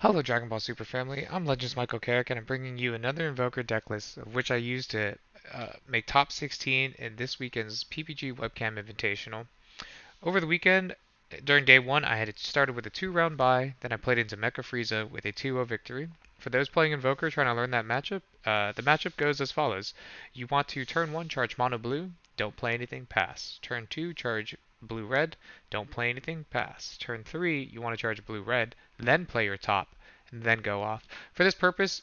Hello Dragon Ball Super family, I'm Legends Michael Carrick and I'm bringing you another Invoker deck list of which I used to make top 16 in this weekend's PPG WEBCAM Invitational. Over the weekend, during day 1, I had started with a 2-round bye, then I played into Mecha Frieza with a 2-0 victory. For those playing Invoker trying to learn that matchup, the matchup goes as follows. You want to turn 1 charge Mono Blue, don't play anything, pass. Turn 2 charge Blue Red, don't play anything, pass. Turn 3 you want to charge Blue Red, then play your top, and then go off. For this purpose,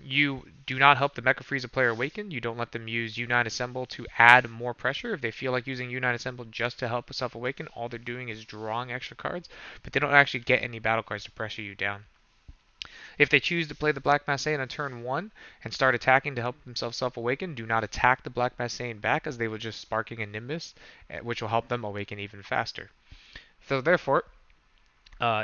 you do not help the Mecha Frieza player awaken. You don't let them use U9 Assemble to add more pressure. If they feel like using U9 Assemble just to help self awaken, all they're doing is drawing extra cards, but they don't actually get any battle cards to pressure you down. If they choose to play the Black Mass Saiyan on turn 1 and start attacking to help themselves self-awaken, do not attack the Black Mass Saiyan back as they will just sparking a Nimbus, which will help them awaken even faster. So therefore,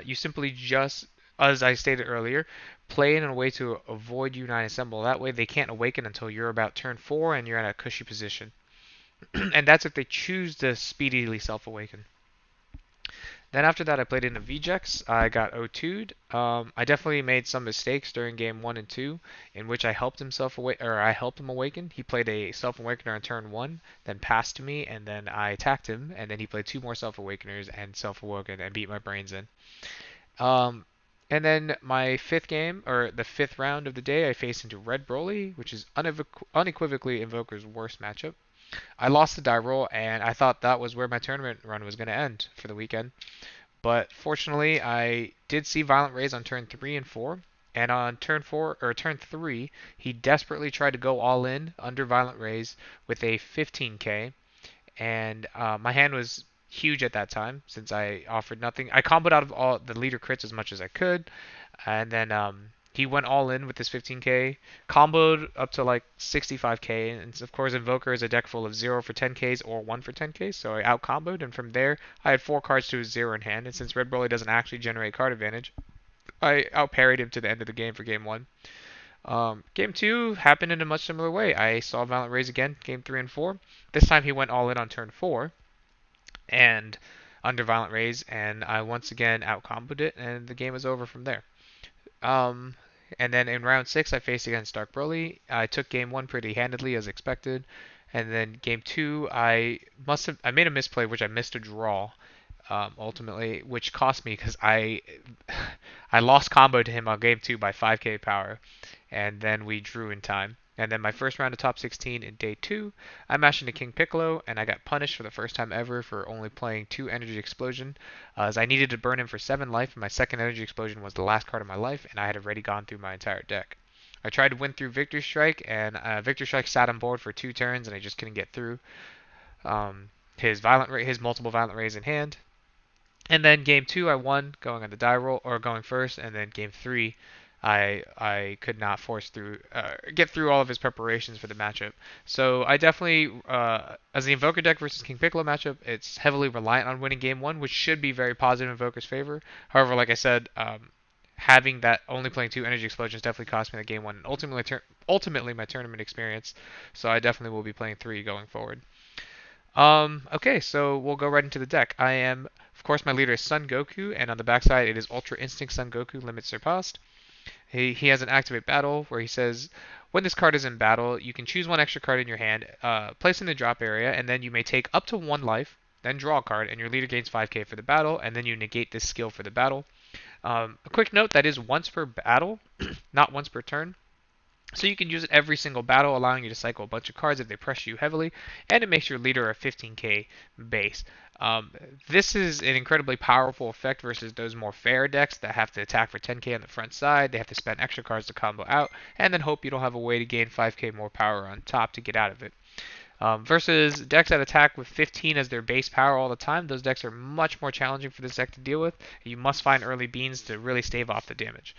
you simply just, as I stated earlier, play in a way to avoid U9 Assemble. That way they can't awaken until you're about turn 4 and you're in a cushy position. And that's if they choose to speedily self-awaken. Then after that, I played into VJEX. I got O2'd. I definitely made some mistakes during game 1 and 2, in which I helped him I helped him awaken. He played a self-awakener on turn 1, then passed to me, and then I attacked him, and then he played 2 more self-awakeners and self-awoken and beat my brains in. Um, and then my fifth game, or the fifth round of the day, I faced into Red Broly, which is unequivocally Invoker's worst matchup. I lost the die roll, and I thought that was where my tournament run was going to end for the weekend. But fortunately, I did see Violent Rays on turn 3 and 4, and on turn 3, he desperately tried to go all in under Violent Rays with a 15k, and my hand was huge at that time since I offered nothing. I comboed out of all the leader crits as much as I could, and then he went all in with his 15k, comboed up to like 65k, and of course Invoker is a deck full of 0 for 10ks or 1 for 10ks, so I out comboed, and from there I had 4 cards to his 0 in hand, and since Red Broly doesn't actually generate card advantage, I out parried him to the end of the game for game 1. Game 2 happened in a much similar way. I saw Violent Rays again, game 3 and 4. This time he went all in on turn 4 and under Violent Rays, and I once again out comboed it, and the game was over from there. Um, and then in round 6, I faced against Dark Broly. I took game 1 pretty handedly as expected, and then game 2, I made a misplay, which I missed a draw. Ultimately, which cost me because I lost combo to him on game 2 by 5k power, and then we drew in time. And then my first round of top 16 in day 2, I mashed into King Piccolo, and I got punished for the first time ever for only playing 2 Energy Explosion, as I needed to burn him for 7 life, and my second Energy Explosion was the last card of my life, and I had already gone through my entire deck. I tried to win through Victor Strike, and Victor Strike sat on board for 2 turns, and I just couldn't get through. His multiple Violent Rays in hand. And then game 2 I won going on the die roll or going first, and then game 3 I could not get through all of his preparations for the matchup. So I definitely as the Invoker deck versus King Piccolo matchup, it's heavily reliant on winning game 1, which should be very positive in Invoker's favor. However, like I said, having that only playing 2 energy explosions definitely cost me the game 1 and ultimately my tournament experience. So I definitely will be playing 3 going forward. Okay, so we'll go right into the deck. Of course, my leader is Son Goku, and on the backside it is Ultra Instinct Son Goku, Limit Surpassed. He has an Activate Battle where he says, when this card is in battle, you can choose one extra card in your hand, place in the drop area, and then you may take up to 1 life, then draw a card, and your leader gains 5k for the battle, and then you negate this skill for the battle. A quick note, that is once per battle, not once per turn. So you can use it every single battle, allowing you to cycle a bunch of cards if they pressure you heavily, and it makes your leader a 15k base. This is an incredibly powerful effect versus those more fair decks that have to attack for 10k on the front side. They have to spend extra cards to combo out, and then hope you don't have a way to gain 5k more power on top to get out of it. Versus decks that attack with 15 as their base power all the time, those decks are much more challenging for this deck to deal with. You must find early beans to really stave off the damage.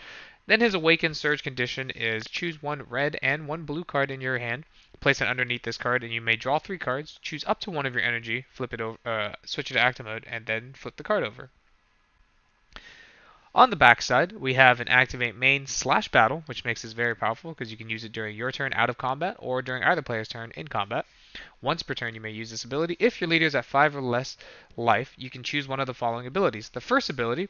Then his Awaken Surge condition is choose 1 red and 1 blue card in your hand, place it underneath this card, and you may draw 3 cards, choose up to 1 of your energy, flip it over, switch it to active mode, and then flip the card over. On the backside, we have an Activate Main / Battle, which makes this very powerful because you can use it during your turn out of combat or during either player's turn in combat. Once per turn, you may use this ability. If your leader is at 5 or less life, you can choose one of the following abilities. The first ability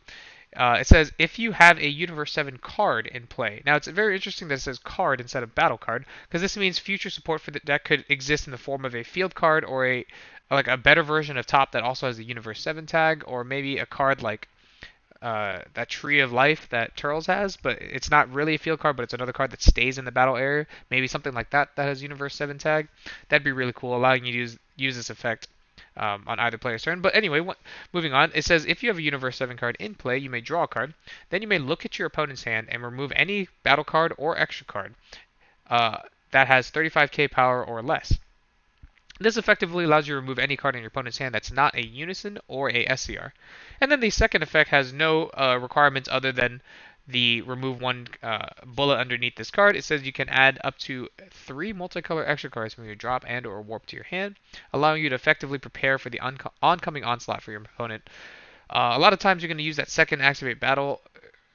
It says if you have a Universe 7 card in play. Now it's very interesting that it says card instead of battle card, because this means future support for the deck could exist in the form of a field card or a better version of top that also has a Universe 7 tag, or maybe a card like that Tree of Life that Turles has, but it's not really a field card, but it's another card that stays in the battle area. Maybe something like that that has Universe 7 tag. That'd be really cool, allowing you to use this effect on either player's turn. But anyway, moving on, it says if you have a Universe 7 card in play, you may draw a card. Then you may look at your opponent's hand and remove any battle card or extra card uh, that has 35k power or less. This effectively allows you to remove any card in your opponent's hand that's not a Unison or a SCR. And then the second effect has no requirements other than the remove one bullet underneath this card. It says you can add up to 3 multicolor extra cards from your drop and or warp to your hand, allowing you to effectively prepare for the oncoming onslaught for your opponent. A lot of times you're going to use that second activate battle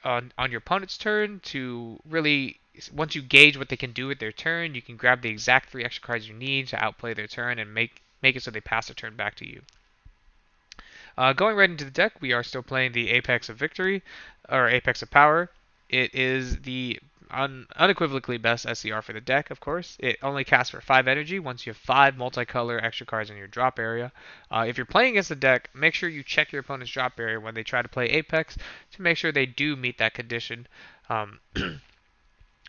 on your opponent's turn to really, once you gauge what they can do with their turn, you can grab the exact 3 extra cards you need to outplay their turn and make it so they pass the turn back to you. Going right into the deck, we are still playing the Apex of Victory, or Apex of Power. It is the unequivocally best SCR for the deck, of course. It only casts for 5 energy once you have 5 multicolor extra cards in your drop area. If you're playing against the deck, make sure you check your opponent's drop area when they try to play Apex to make sure they do meet that condition.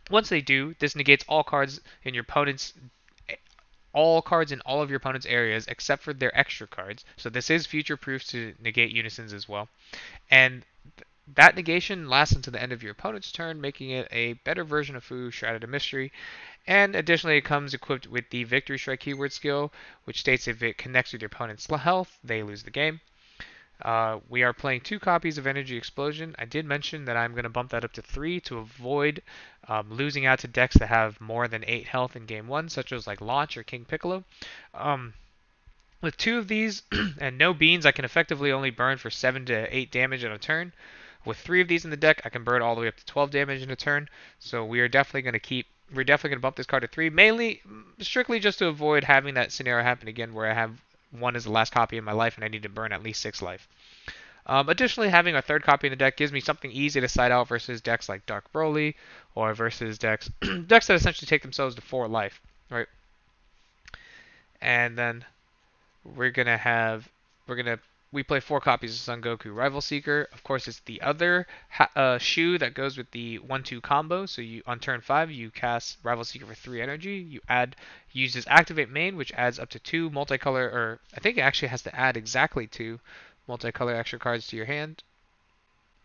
Once they do, this negates all cards in all of your opponent's areas except for their extra cards. So this is future proof to negate unisons as well. And that negation lasts until the end of your opponent's turn, making it a better version of Fu Shrouded in Mystery. And additionally, it comes equipped with the Victory Strike keyword skill, which states if it connects with your opponent's health, they lose the game. We are playing 2 copies of Energy Explosion. I did mention that I'm going to bump that up to 3 to avoid losing out to decks that have more than 8 health in game 1, such as like Launch or King Piccolo. With 2 of these and no beans, I can effectively only burn for 7 to 8 damage in a turn. With 3 of these in the deck, I can burn all the way up to 12 damage in a turn. So we're definitely going to bump this card to 3, mainly strictly just to avoid having that scenario happen again where I have 1 as the last copy in my life and I need to burn at least 6 life. Additionally, having a 3rd copy in the deck gives me something easy to side out versus decks like Dark Broly, or versus decks that essentially take themselves to 4 life, right? And then we play 4 copies of Son Goku Rival Seeker. Of course, it's the other shoe that goes with the 1-2 combo. So on turn 5, you cast Rival Seeker for 3 energy. Use this activate main, which adds up to 2 multicolor, or I think it actually has to add exactly 2 multicolor extra cards to your hand.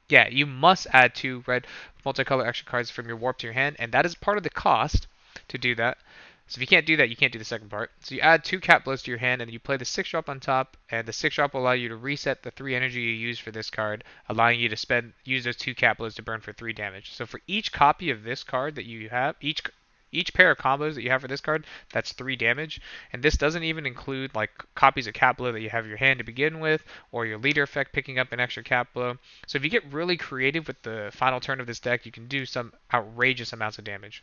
Yeah, you must add 2 red multicolor extra cards from your warp to your hand, and that is part of the cost to do that. So if you can't do that, you can't do the second part. So you add 2 cat blows to your hand, and you play the 6-drop on top, and the 6-drop will allow you to reset the 3 energy you use for this card, allowing you to use those 2 cat blows to burn for 3 damage. So for each copy of this card that you have, each pair of combos that you have for this card, that's 3 damage. And this doesn't even include like copies of cat blow that you have in your hand to begin with, or your leader effect picking up an extra cat blow. So if you get really creative with the final turn of this deck, you can do some outrageous amounts of damage.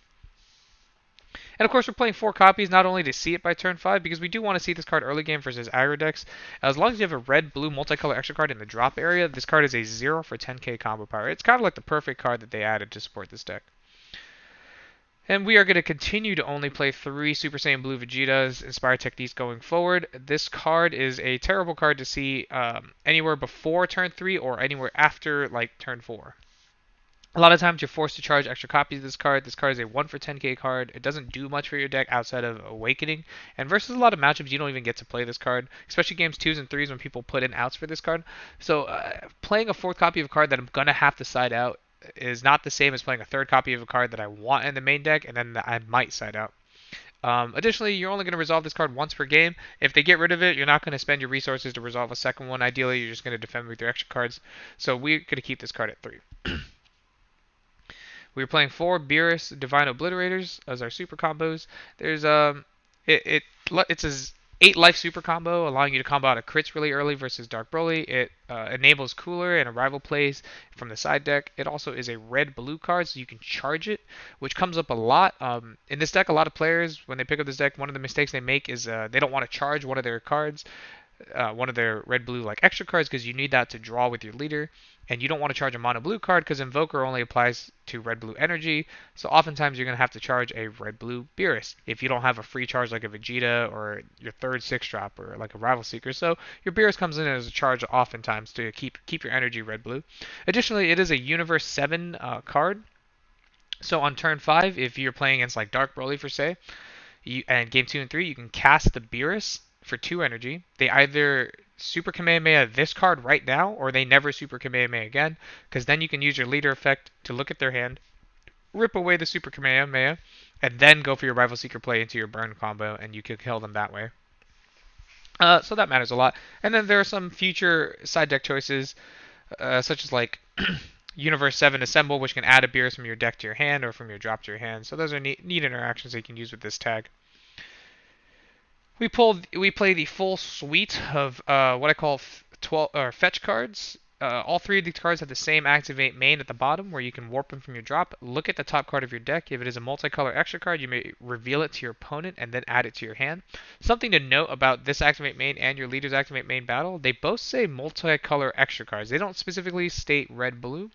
And of course, we're playing 4 copies not only to see it by turn 5, because we do want to see this card early game versus aggro decks. As long as you have a red-blue multicolor extra card in the drop area, this card is a 0 for 10k combo power. It's kind of like the perfect card that they added to support this deck. And we are going to continue to only play 3 Super Saiyan Blue Vegetas Inspired Techniques going forward. This card is a terrible card to see anywhere before turn 3 or anywhere after like turn 4. A lot of times you're forced to charge extra copies of this card. This card is a 1 for 10k card. It doesn't do much for your deck outside of Awakening. And versus a lot of matchups, you don't even get to play this card, especially games 2s and 3s when people put in outs for this card. So playing a 4th copy of a card that I'm going to have to side out is not the same as playing a 3rd copy of a card that I want in the main deck and then I might side out. Additionally, you're only going to resolve this card once per game. If they get rid of it, you're not going to spend your resources to resolve a second one. Ideally, you're just going to defend with your extra cards. So we're going to keep this card at 3. We're playing 4 Beerus Divine Obliterators as our super combos. There's it's a 8 life super combo, allowing you to combo out of crits really early versus Dark Broly. It enables Cooler and Arrival plays from the side deck. It also is a red-blue card, so you can charge it, which comes up a lot. In this deck, a lot of players, when they pick up this deck, one of the mistakes they make is they don't want to charge one of their cards. one of their red blue like extra cards because you need that to draw with your leader, and you don't want to charge a mono blue card because Invoker only applies to red blue energy. So oftentimes you're going to have to charge a red blue Beerus if you don't have a free charge like a Vegeta or your third 6-drop or like a Rival Seeker. So your Beerus comes in as a charge oftentimes to keep your energy red blue. Additionally, it is a Universe 7 card. So on turn 5, if you're playing against like Dark Broly for say, and game 2 and 3, you can cast the Beerus for 2 energy. They either Super Kamehameha this card right now, or they never Super Kamehameha again, because then you can use your leader effect to look at their hand, rip away the Super Kamehameha, and then go for your Rival Seeker play into your burn combo, and you can kill them that way. So that matters a lot. And then there are some future side deck choices, such as like Universe 7 Assemble, which can add a Beerus from your deck to your hand or from your drop to your hand. So those are neat interactions that you can use with this tag. We play the full suite of what I call 12 or fetch cards. All 3 of these cards have the same activate main at the bottom, where you can warp them from your drop. Look at the top card of your deck. If it is a multicolor extra card, you may reveal it to your opponent and then add it to your hand. Something to note about this activate main and your leader's activate main battle: they both say multicolor extra cards. They don't specifically state red blue.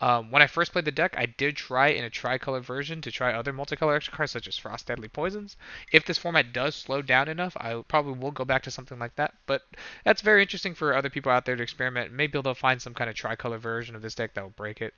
When I first played the deck, I did try in a tricolor version to try other multicolor extra cards such as Frost Deadly Poisons. If this format does slow down enough, I probably will go back to something like that. But that's very interesting for other people out there to experiment. Maybe they'll find some kind of tricolor version of this deck that will break it.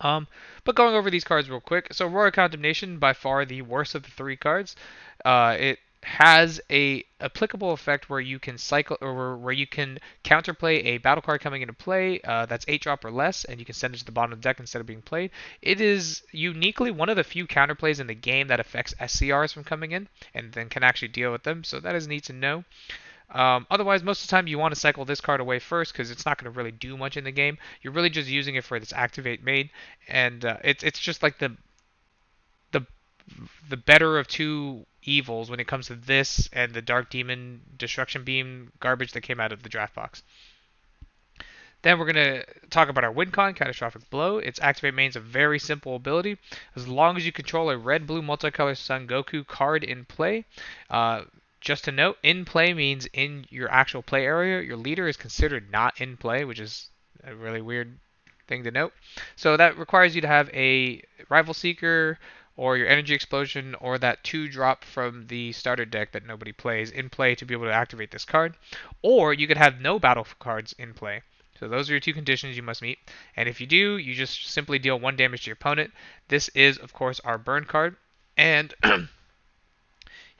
But going over these cards real quick. So Royal Condemnation, by far the worst of the 3 cards. It has a applicable effect where you can cycle, or where you can counterplay a battle card coming into play that's 8-drop or less, and you can send it to the bottom of the deck instead of being played. It is uniquely one of the few counterplays in the game that affects SCRs from coming in and then can actually deal with them, so that is neat to know. Otherwise, most of the time you want to cycle this card away first because it's not going to really do much in the game. You're really just using it for this activate main, and it's just like the the better of 2 evils when it comes to this and the Dark Demon Destruction Beam garbage that came out of the draft box. Then we're going to talk about our WinCon, Catastrophic Blow. Its activate main is a very simple ability. As long as you control a red-blue multicolor Son Goku card in play, just to note, in play means in your actual play area. Your leader is considered not in play, which is a really weird thing to note. So that requires you to have a Rival Seeker or your Energy Explosion or that 2-drop from the starter deck that nobody plays in play to be able to activate this card. Or you could have no battle cards in play. So those are your 2 conditions you must meet. And if you do, you just simply deal 1 damage to your opponent. This is, of course, our burn card. And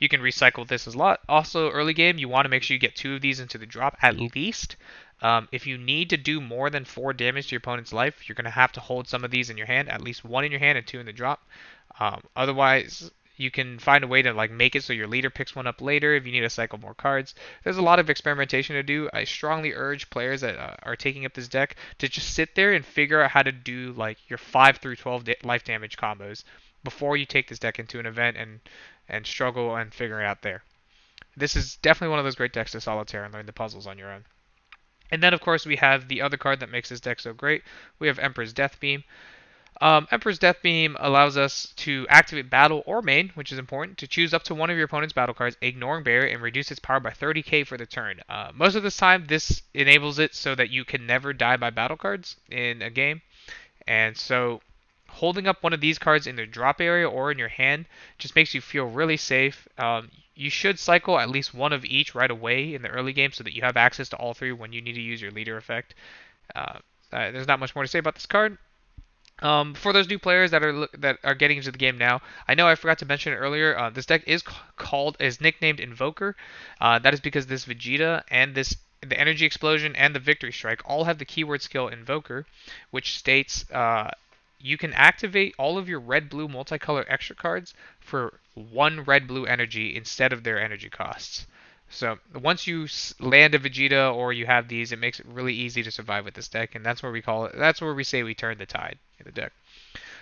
you can recycle this a lot. Also, early game, you want to make sure you get 2 of these into the drop at least. If you need to do more than 4 damage to your opponent's life, you're going to have to hold some of these in your hand, at least 1 in your hand and 2 in the drop. Otherwise, you can find a way to like make it so your leader picks one up later if you need to cycle more cards. There's a lot of experimentation to do. I strongly urge players that are taking up this deck to just sit there and figure out how to do like your 5 through 12 life damage combos before you take this deck into an event and struggle and figure it out there. This is definitely one of those great decks to solitaire and learn the puzzles on your own. And then, of course, we have the other card that makes this deck so great. We have Emperor's Death Beam. Emperor's Death Beam allows us to activate battle or main, which is important, to choose up to one of your opponent's battle cards, ignoring barrier, and reduce its power by 30k for the turn. Most of this time, this enables it so that you can never die by battle cards in a game. And so holding up one of these cards in the drop area or in your hand just makes you feel really safe. You should cycle at least 1 of each right away in the early game so that you have access to all 3 when you need to use your leader effect. There's not much more to say about this card. For those new players that are getting into the game now, I know I forgot to mention it earlier. This deck is nicknamed Invoker. That is because this Vegeta and the Energy Explosion and the Victory Strike all have the keyword skill Invoker, which states you can activate all of your red-blue multicolor extra cards for 1 red-blue energy instead of their energy costs. So once you land a Vegeta or you have these, it makes it really easy to survive with this deck, and that's where we call it. That's where we say we turn the tide in the deck.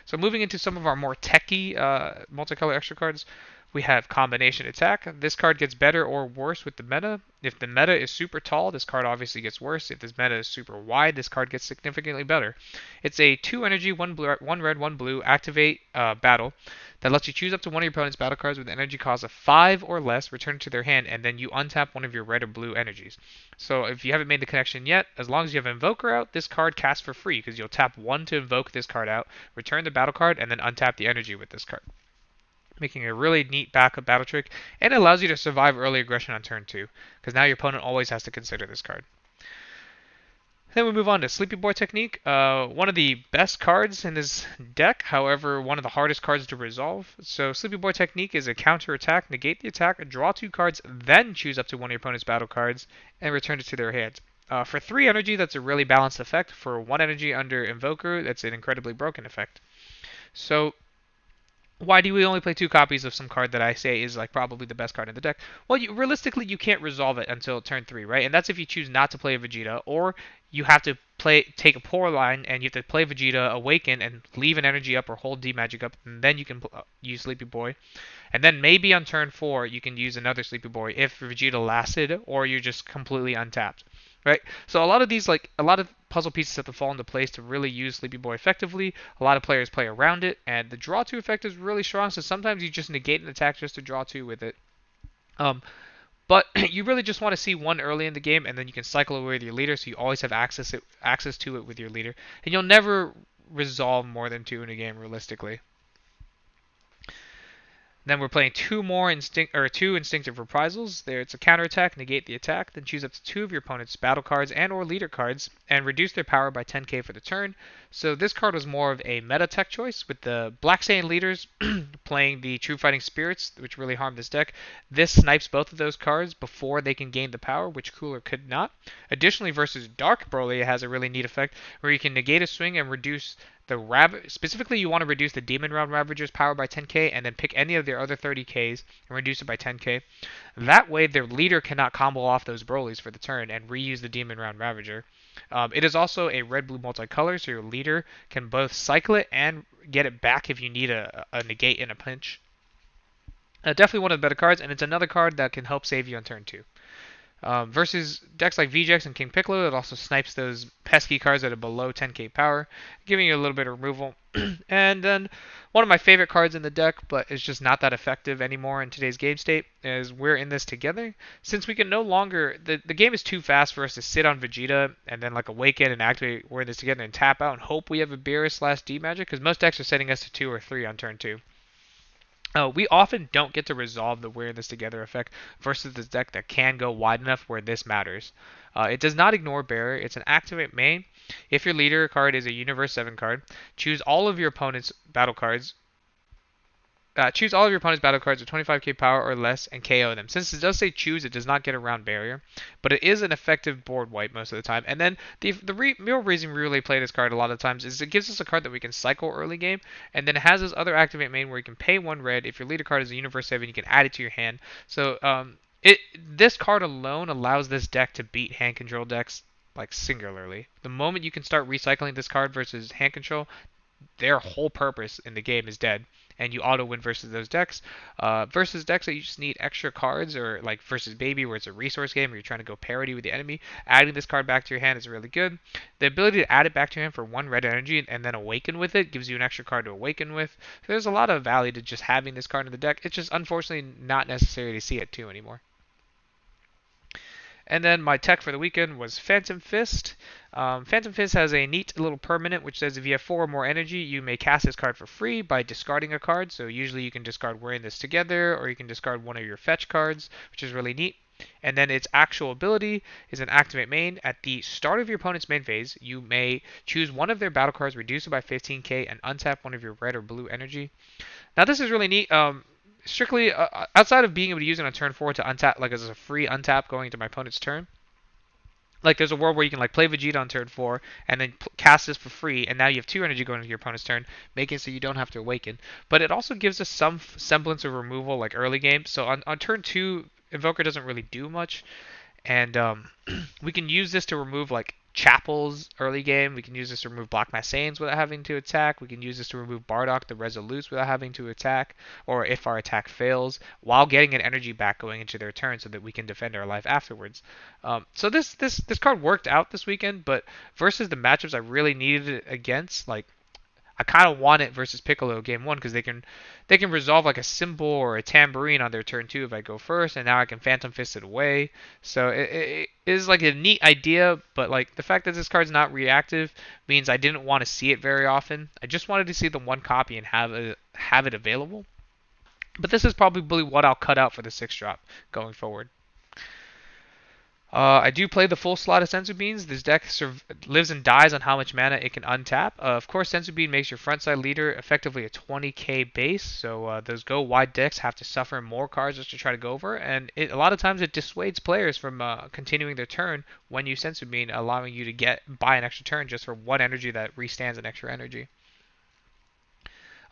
So moving into some of our more techy multicolor extra cards, We have combination attack. This card gets better or worse with the meta. If the meta is super tall, this card obviously gets worse. If this meta is super wide, this card gets significantly better. It's a 2 energy, 1 blue, 1 red, 1 blue activate battle that lets you choose up to one of your opponent's battle cards with an energy cost of 5 or less, return it to their hand, and then you untap one of your red or blue energies. So if you haven't made the connection yet, as long as you have Invoker out, this card casts for free because you'll tap 1 to invoke this card out, return the battle card, and then untap the energy with this card, making a really neat backup battle trick, and it allows you to survive early aggression on turn 2, because now your opponent always has to consider this card. Then we move on to Sleepy Boy Technique, one of the best cards in this deck, however, one of the hardest cards to resolve. So Sleepy Boy Technique is a counter attack, negate the attack, draw 2 cards, then choose up to one of your opponent's battle cards, and return it to their hands. For 3 energy, that's a really balanced effect. For 1 energy under Invoker, that's an incredibly broken effect. So why do we only play 2 copies of some card that I say is like probably the best card in the deck? Well, realistically, you can't resolve it until turn 3, right? And that's if you choose not to play a Vegeta, or you have to take a poor line and you have to play Vegeta, awaken, and leave an energy up or hold D magic up, and then you can use Sleepy Boy. And then maybe on turn 4 you can use another Sleepy Boy if Vegeta lasted, or you're just completely untapped. Right? So a lot of these, like, a lot of puzzle pieces have to fall into place to really use Sleepy Boy effectively. A lot of players play around it, and the draw 2 effect is really strong, so sometimes you just negate an attack just to draw 2 with it. But you really just want to see 1 early in the game, and then you can cycle away with your leader, so you always have access to it with your leader. And you'll never resolve more than 2 in a game, realistically. Then we're playing 2 instinctive reprisals. There, it's a counterattack, negate the attack, then choose up to 2 of your opponent's battle cards and or leader cards, and reduce their power by 10k for the turn. So this card was more of a meta tech choice, with the Black Saiyan leaders playing the True Fighting Spirits, which really harmed this deck. This snipes both of those cards before they can gain the power, which Cooler could not. Additionally, versus Dark Broly, it has a really neat effect where you can negate a swing and reduce specifically you want to reduce the Demon Realm Ravager's power by 10k, and then pick any of their other 30ks and reduce it by 10k. That way their leader cannot combo off those Brolys for the turn and reuse the Demon Realm Ravager. It is also a red-blue multicolor, so your leader can both cycle it and get it back if you need a negate in a pinch. Definitely one of the better cards, and it's another card that can help save you on turn 2. Versus decks like VJX and King Piccolo, it also snipes those pesky cards that are below 10k power, giving you a little bit of removal. And then one of my favorite cards in the deck, but it's just not that effective anymore in today's game state, is We're in This Together. Since we can no longer, the game is too fast for us to sit on Vegeta and then like awaken and activate We're in This Together and tap out and hope we have a Beerus/D magic, because most decks are setting us to 2 or 3 on turn 2. We often don't get to resolve the We're in This Together effect versus this deck that can go wide enough where this matters. It does not ignore Barrier. It's an activate main. If your leader card is a Universe 7 card, choose all of your opponent's battle cards with 25k power or less and KO them. Since it does say choose, it does not get around Barrier, but it is an effective board wipe most of the time. And then the real reason we really play this card a lot of times is it gives us a card that we can cycle early game, and then it has this other activate main where you can pay 1 red. If your leader card is a Universe 7, you can add it to your hand. So this card alone allows this deck to beat hand control decks like singularly. The moment you can start recycling this card versus hand control, their whole purpose in the game is dead, and you auto win versus those decks. Versus decks that you just need extra cards, or like versus Baby where it's a resource game where you're trying to go parity with the enemy, adding this card back to your hand is really good. The ability to add it back to your hand for 1 red energy and then awaken with it gives you an extra card to awaken with. So there's a lot of value to just having this card in the deck. It's just unfortunately not necessary to see it 2 anymore. And then my tech for the weekend was Phantom Fist. Phantom Fist has a neat little permanent which says if you have 4 or more energy, you may cast this card for free by discarding a card. So usually you can discard We're in This Together, or you can discard one of your fetch cards, which is really neat. And then its actual ability is an activate main. At the start of your opponent's main phase, you may choose one of their battle cards, reduce it by 15k, and untap one of your red or blue energy. Now this is really neat. Strictly outside of being able to use it on turn 4 to untap, like as a free untap going into my opponent's turn. Like there's a world where you can like play Vegeta on turn 4 and then cast this for free, and now you have 2 energy going into your opponent's turn, making it so you don't have to awaken. But it also gives us some semblance of removal like early game. So on turn 2, Invoker doesn't really do much, and we can use this to remove like Chapels early game. We can use this to remove Black Massanes without having to attack. We can use this to remove Bardock the Resolutes without having to attack, or if our attack fails, while getting an energy back going into their turn so that we can defend our life afterwards. So this card worked out this weekend, but versus the matchups I really needed it against, like I kind of want it versus Piccolo game one because they can resolve like a cymbal or a tambourine on their turn two if I go first, and now I can Phantom Fist it away. So it is like a neat idea, but like the fact that this card's not reactive means I didn't want to see it very often. I just wanted to see the one copy and have it available. But this is probably what I'll cut out for the 6-drop going forward. I do play the full slot of Senzu Beans. This deck lives and dies on how much mana it can untap. Of course, Senzu Bean makes your frontside leader effectively a 20k base, so those go wide decks have to suffer more cards just to try to go over, and a lot of times it dissuades players from continuing their turn when you Senzu Bean, allowing you to buy an extra turn just for one energy that restands an extra energy.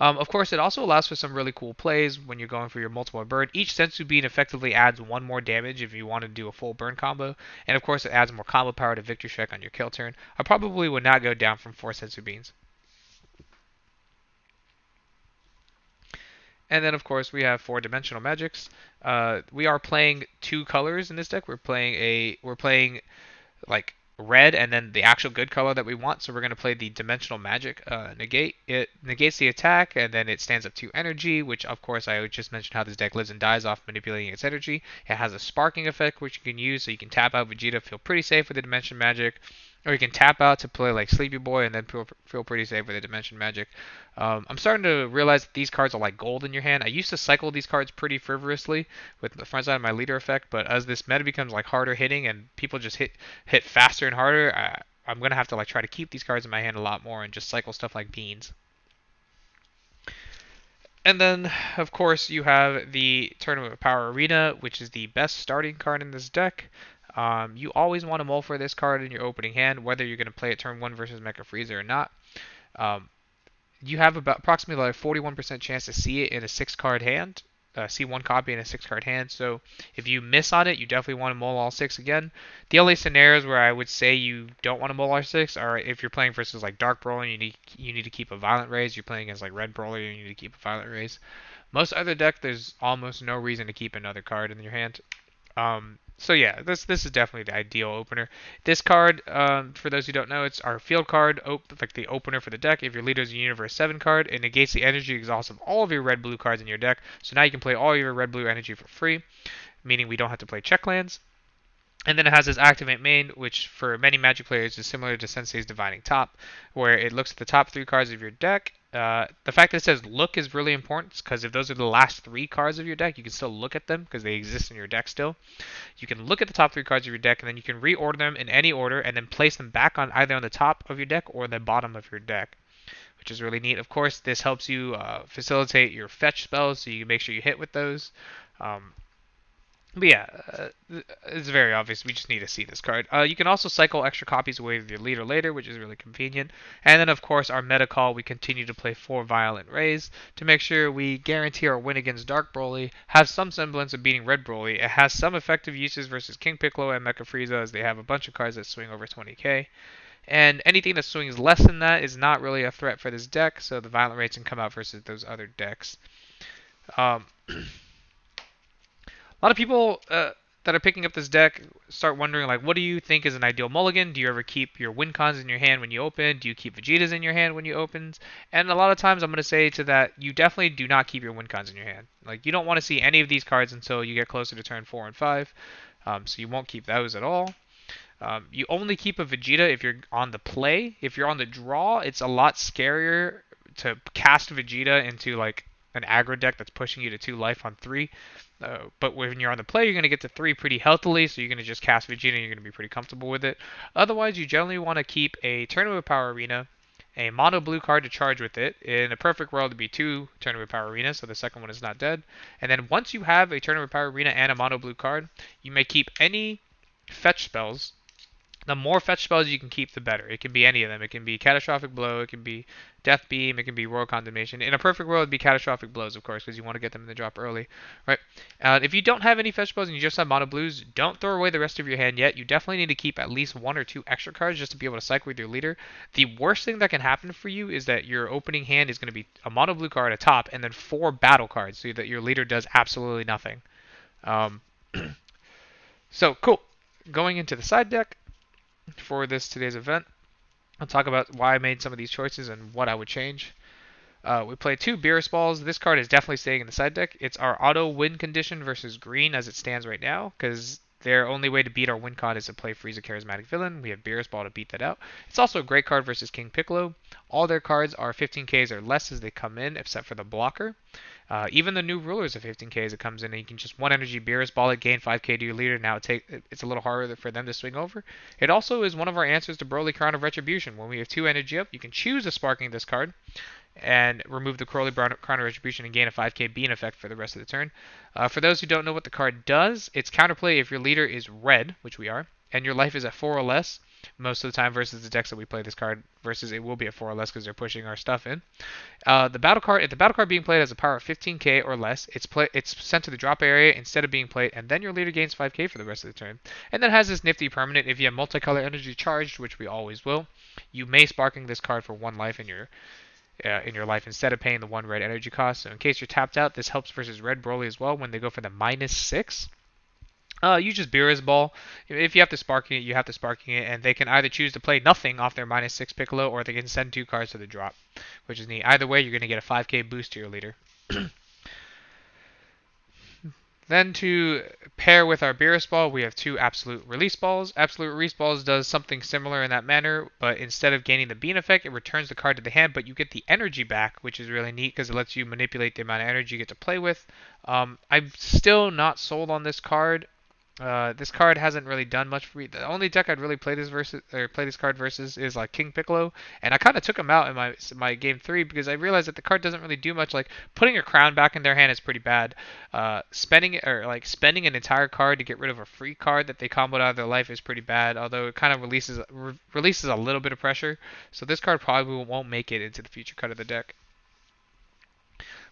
Of course, it also allows for some really cool plays when you're going for your multiple burn. Each Senzu Bean effectively adds one more damage if you want to do a full burn combo. And of course, it adds more combo power to Victory Check on your kill turn. I probably would not go down from 4 Senzu Beans. And then, of course, we have 4-dimensional magics. We are playing 2 colors in this deck. We're playing like red and then the actual good color that we want. So we're going to play the dimensional magic negate. It negates the attack and then it stands up 2 energy, which of course I just mentioned how this deck lives and dies off manipulating its energy. It has a sparking effect which you can use, so you can tap out Vegeta, feel pretty safe with the dimension magic. Or you can tap out to play like Sleepy Boy and then feel pretty safe with the Dimension Magic. I'm starting to realize that these cards are like gold in your hand. I used to cycle these cards pretty frivolously with the front side of my leader effect, but as this meta becomes like harder hitting and people just hit faster and harder, I'm gonna have to like try to keep these cards in my hand a lot more and just cycle stuff like beans. And then, of course, you have the Tournament of Power Arena, which is the best starting card in this deck. You always want to mull for this card in your opening hand, whether you're going to play it turn 1 versus Mecha Frieza or not. You have about approximately like 41% chance to see it in a 6-card hand. See one copy in a 6-card hand. So if you miss on it, you definitely want to mull all 6 again. The only scenarios where I would say you don't want to mull all 6 are if you're playing versus like Dark Brawler, you need to keep a Violent Raise. You're playing against like Red Brawler, you need to keep a Violent Raise. Most other deck, there's almost no reason to keep another card in your hand. So yeah, this is definitely the ideal opener. This card, for those who don't know, it's our field card, like the opener for the deck. If your leader is a Universe 7 card, it negates the energy exhaust of all of your red-blue cards in your deck. So now you can play all your red-blue energy for free, meaning we don't have to play check lands. And then it has this Activate Main, which for many Magic players is similar to Sensei's Divining Top, where it looks at the top 3 cards of your deck. The fact that it says look is really important, because if those are the last 3 cards of your deck, you can still look at them, because they exist in your deck still. You can look at the top 3 cards of your deck, and then you can reorder them in any order, and then place them back on either on the top of your deck or the bottom of your deck, which is really neat. Of course, this helps you facilitate your fetch spells, so you can make sure you hit with those. But yeah, it's very obvious. We just need to see this card. You can also cycle extra copies away with your leader later, which is really convenient. And then, of course, our meta call, we continue to play 4 Violent Rays to make sure we guarantee our win against Dark Broly, have some semblance of beating Red Broly. It has some effective uses versus King Piccolo and Mecha Frieza, as they have a bunch of cards that swing over 20k. And anything that swings less than that is not really a threat for this deck, so the Violent Rays can come out versus those other decks. A lot of people that are picking up this deck start wondering, like, what do you think is an ideal mulligan? Do you ever keep your win cons in your hand when you open? Do you keep Vegetas in your hand when you open? And a lot of times I'm going to say to that, you definitely do not keep your win cons in your hand. Like, you don't want to see any of these cards until you get closer to turn 4 and 5. So you won't keep those at all. You only keep a Vegeta if you're on the play. If you're on the draw, it's a lot scarier to cast Vegeta into, like, an aggro deck that's pushing you to 2 life on 3. But when you're on the play, you're going to get to 3 pretty healthily, so you're going to just cast Vegeta and you're going to be pretty comfortable with it. Otherwise, you generally want to keep a Tournament of Power Arena, a mono blue card to charge with it. In a perfect world, it'd be 2 Tournament of Power Arena, so the second one is not dead. And then once you have a Tournament of Power Arena and a mono blue card, you may keep any fetch spells The more fetch spells you can keep, the better. It can be any of them. It can be Catastrophic Blow, it can be Death Beam, it can be Royal Condemnation. In a perfect world, it'd be Catastrophic Blows, of course, because you want to get them in the drop early, right? If you don't have any fetch spells and you just have mono blues, don't throw away the rest of your hand yet. You definitely need to keep at least 1 or 2 extra cards just to be able to cycle with your leader. The worst thing that can happen for you is that your opening hand is going to be a mono blue card at top and then 4 battle cards, so that your leader does absolutely nothing. Um, so cool. Going into the side deck for today's event, I'll talk about why I made some of these choices and what I would change. We played 2 Beerus Balls. This card is definitely staying in the side deck. It's our auto win condition versus green as it stands right now, because their only way to beat our win con is to play Frieza Charismatic Villain. We have Beerus Ball to beat that out. It's also a great card versus King Piccolo. All their cards are 15Ks or less as they come in, except for the blocker. Even the new rulers are 15K as it comes in, and you can just 1 energy Beerus Ball it, gain 5K to your leader. Now it's a little harder for them to swing over. It also is one of our answers to Broly Crown of Retribution. When we have 2 energy up, you can choose a Sparking this card and remove the Crowley Crown of Retribution and gain a 5K bean effect for the rest of the turn. For those who don't know what the card does, it's counterplay if your leader is red, which we are, and your life is at 4 or less most of the time versus the decks that we play this card versus it will be at 4 or less because they're pushing our stuff in. If the battle card being played has a power of 15K or less, it's sent to the drop area instead of being played, and then your leader gains 5K for the rest of the turn. And then has this nifty permanent: if you have multicolor energy charged, which we always will, you may Sparking this card for 1 life in your life instead of paying the 1 red energy cost. So in case you're tapped out, this helps versus red Broly as well when they go for the -6. You just Beerus Ball. If you have to Sparking it, you have to Sparking it, and they can either choose to play nothing off their -6 Piccolo, or they can send 2 cards to the drop, which is neat. Either way, you're going to get a 5K boost to your leader. Then to pair with our Beerus Ball, we have 2 Absolute Release Balls. Absolute Release Balls does something similar in that manner, but instead of gaining the bean effect, it returns the card to the hand, but you get the energy back, which is really neat because it lets you manipulate the amount of energy you get to play with. I'm still not sold on this card. This card hasn't really done much for me. The only deck I'd really play this card versus is like King Piccolo, and I kind of took him out in my game 3 because I realized that the card doesn't really do much. Like putting a crown back in their hand is pretty bad. Spending an entire card to get rid of a free card that they comboed out of their life is pretty bad. Although it kind of releases a little bit of pressure, so this card probably won't make it into the feature cut of the deck.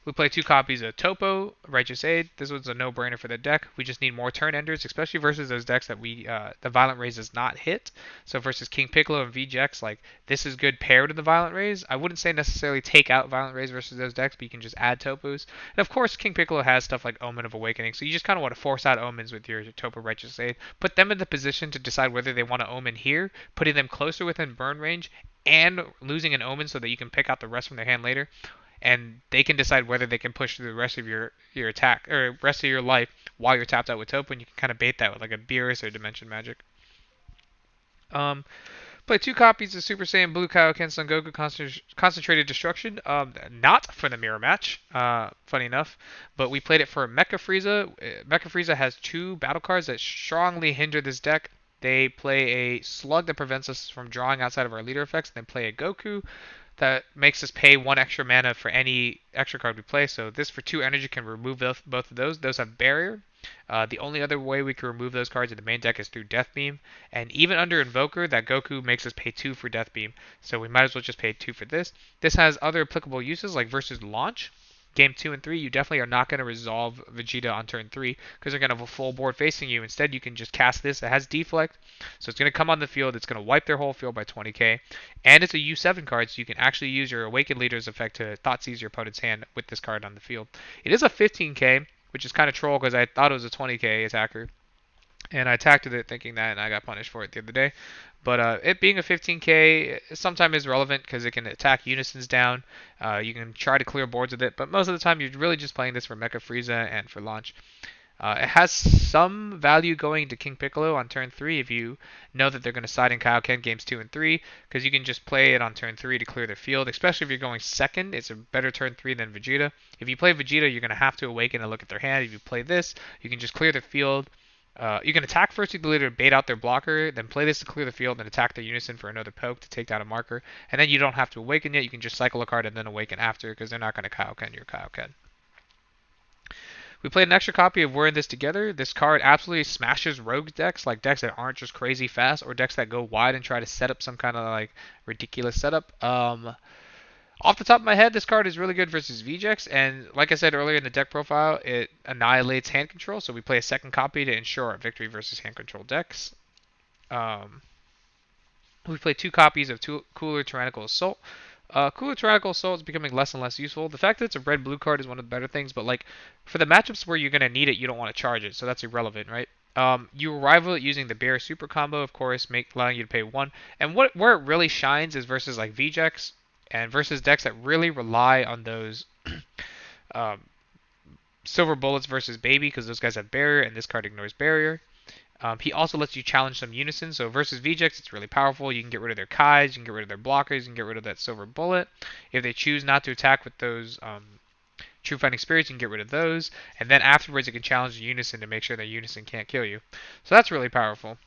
We play 2 copies of Topo, Righteous Aid. This one's a no-brainer for the deck. We just need more turn enders, especially versus those decks that the Violent Raise does not hit. So versus King Piccolo and VGX, like this is good paired with the Violent Raise. I wouldn't say necessarily take out Violent Raise versus those decks, but you can just add Topos. And of course, King Piccolo has stuff like Omen of Awakening, so you just kind of want to force out Omens with your Topo Righteous Aid. Put them in the position to decide whether they want to Omen here, putting them closer within burn range, and losing an Omen so that you can pick out the rest from their hand later, and they can decide whether they can push through the rest of your attack or rest of your life while you're tapped out with Topo, and you can kind of bait that with like a Beerus or Dimension Magic. Play 2 copies of Super Saiyan Blue Kaioken Son Goku Concentrated Destruction. Not for the mirror match, funny enough, but we played it for Mecha Frieza. Mecha Frieza has 2 battle cards that strongly hinder this deck. They play a Slug that prevents us from drawing outside of our leader effects, and then play a Goku that makes us pay 1 extra mana for any extra card we play. So this for 2 energy can remove both of those. Those have barrier. The only other way we can remove those cards in the main deck is through Death Beam. And even under Invoker, that Goku makes us pay 2 for Death Beam. So we might as well just pay 2 for this. This has other applicable uses like versus Launch. Game 2 and 3, you definitely are not going to resolve Vegeta on turn 3 because they're going to have a full board facing you. Instead, you can just cast this. It has Deflect, so it's going to come on the field. It's going to wipe their whole field by 20k. And it's a U7 card, so you can actually use your Awakened Leader's effect to Thought Seize your opponent's hand with this card on the field. It is a 15k, which is kind of troll because I thought it was a 20k attacker. And I attacked with it thinking that, and I got punished for it the other day. But it being a 15k sometimes is relevant because it can attack Unisons down. You can try to clear boards with it, but most of the time you're really just playing this for Mecha Frieza and for launch. It has some value going to King Piccolo on turn 3 if you know that they're going to side in Kaioken games 2 and 3, because you can just play it on turn 3 to clear their field, especially if you're going second. It's a better turn 3 than Vegeta. If you play Vegeta, you're going to have to awaken and look at their hand. If you play this, you can just clear their field. You can attack first with the leader to bait out their blocker, then play this to clear the field, and attack their Unison for another poke to take down a marker. And then you don't have to awaken yet. You can just cycle a card and then awaken after, because they're not going to Kaioken your Kaioken. We played an extra copy of We're in This Together. This card absolutely smashes rogue decks, like decks that aren't just crazy fast, or decks that go wide and try to set up some kind of like ridiculous setup. Off the top of my head, this card is really good versus VJX, and like I said earlier in the deck profile, it annihilates hand control, so we play a second copy to ensure our victory versus hand control decks. We play 2 copies of Cooler Tyrannical Assault. Cooler Tyrannical Assault is becoming less and less useful. The fact that it's a red-blue card is one of the better things, but like for the matchups where you're going to need it, you don't want to charge it, so that's irrelevant, right? You rival it using the Bear Super Combo, of course, allowing you to pay 1. And where it really shines is versus like VJX and versus decks that really rely on those um, Silver Bullets versus Baby, because those guys have Barrier, and this card ignores Barrier. He also lets you challenge some unison. So versus VJX, it's really powerful. You can get rid of their Kais, you can get rid of their blockers, you can get rid of that Silver Bullet. If they choose not to attack with those True Fighting Spirits, you can get rid of those. And then afterwards, it can challenge the unison to make sure that unison can't kill you. So that's really powerful.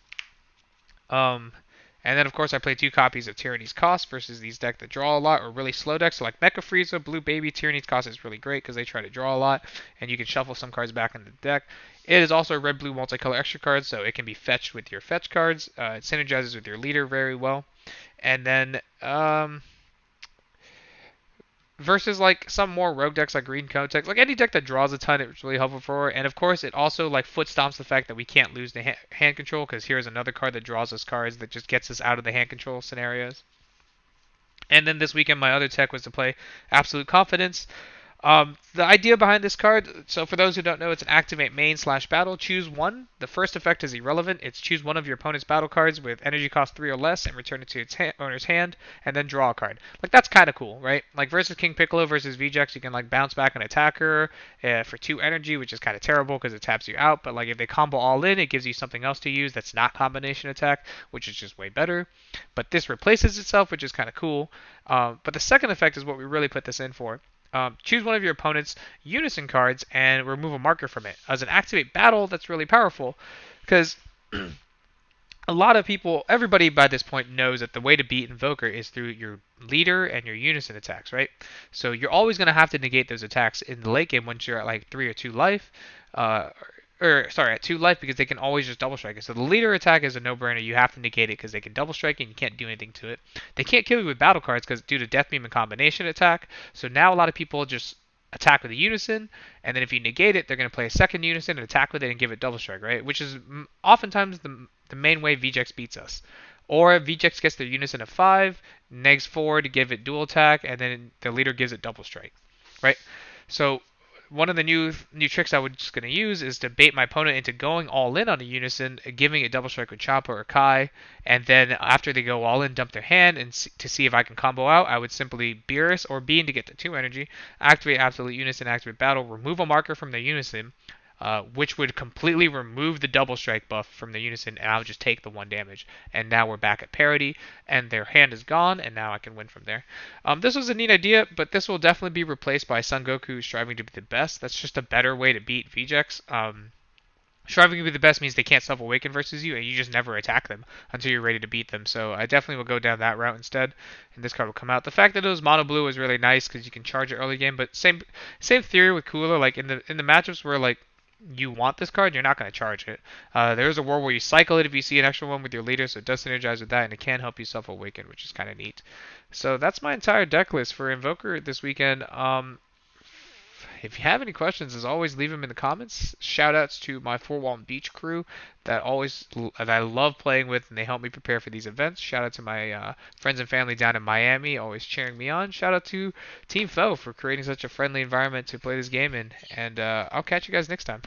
And then, of course, I play 2 copies of Tyranny's Cost versus these decks that draw a lot or really slow decks. So like Mecha Frieza, Blue Baby, Tyranny's Cost is really great because they try to draw a lot, and you can shuffle some cards back into the deck. It is also a red-blue multicolor extra card, so it can be fetched with your fetch cards. It synergizes with your leader very well. And then versus like some more rogue decks like Green Codex, like any deck that draws a ton, it's really helpful for. And of course, it also like foot stomps the fact that we can't lose the hand control, because here's another card that draws us cards that just gets us out of the hand control scenarios. And then this weekend, my other tech was to play Absolute Confidence. The idea behind this card, so for those who don't know, it's an activate main / battle. Choose one. The first effect is irrelevant. It's choose one of your opponent's battle cards with energy cost 3 or less and return it to its owner's hand, and then draw a card. Like, that's kind of cool, right? Like, versus King Piccolo versus VJX, you can, like, bounce back an attacker for 2 energy, which is kind of terrible because it taps you out. But, like, if they combo all in, it gives you something else to use that's not combination attack, which is just way better. But this replaces itself, which is kind of cool. But the second effect is what we really put this in for. Choose one of your opponent's unison cards and remove a marker from it. As an activate battle, that's really powerful because a lot of people, everybody by this point knows that the way to beat Invoker is through your leader and your unison attacks, right? So you're always going to have to negate those attacks in the late game once you're at like 3 or 2 life. At 2 life, because they can always just double strike it. So the leader attack is a no-brainer. You have to negate it because they can double strike and you can't do anything to it. They can't kill you with battle cards because due to Death Beam and combination attack. So now a lot of people just attack with a unison, and then if you negate it, they're going to play a second unison and attack with it and give it double strike, right? Which is oftentimes the main way VJX beats us. Or VJX gets their unison of 5, negs 4 to give it dual attack, and then the leader gives it double strike, right? So one of the new tricks I was just going to use is to bait my opponent into going all in on a unison, giving it double strike with Choppa or Kai, and then after they go all in, dump their hand, and to see if I can combo out, I would simply Beerus or Bean to get the 2 energy, activate Absolute Unison, activate Battle, remove a marker from the unison, which would completely remove the double strike buff from the unison, and I would just take the 1 damage. And now we're back at parity, and their hand is gone, and now I can win from there. This was a neat idea, but this will definitely be replaced by Son Goku striving to be the best. That's just a better way to beat VJX. Striving to be the best means they can't self-awaken versus you, and you just never attack them until you're ready to beat them. So I definitely will go down that route instead, and this card will come out. The fact that it was mono blue is really nice because you can charge it early game, but same theory with Cooler. Like in the matchups where like you want this card, you're not going to charge it. There's a world where you cycle it if you see an extra one with your leader, so it does synergize with that, and it can help you self-awaken, which is kind of neat. So that's my entire deck list for Invoker this weekend. If you have any questions, as always, leave them in the comments. Shoutouts to my 4-Wall Beach crew that I love playing with, and they help me prepare for these events. Shout out to my friends and family down in Miami, always cheering me on. Shout out to Team Foe for creating such a friendly environment to play this game in, and I'll catch you guys next time.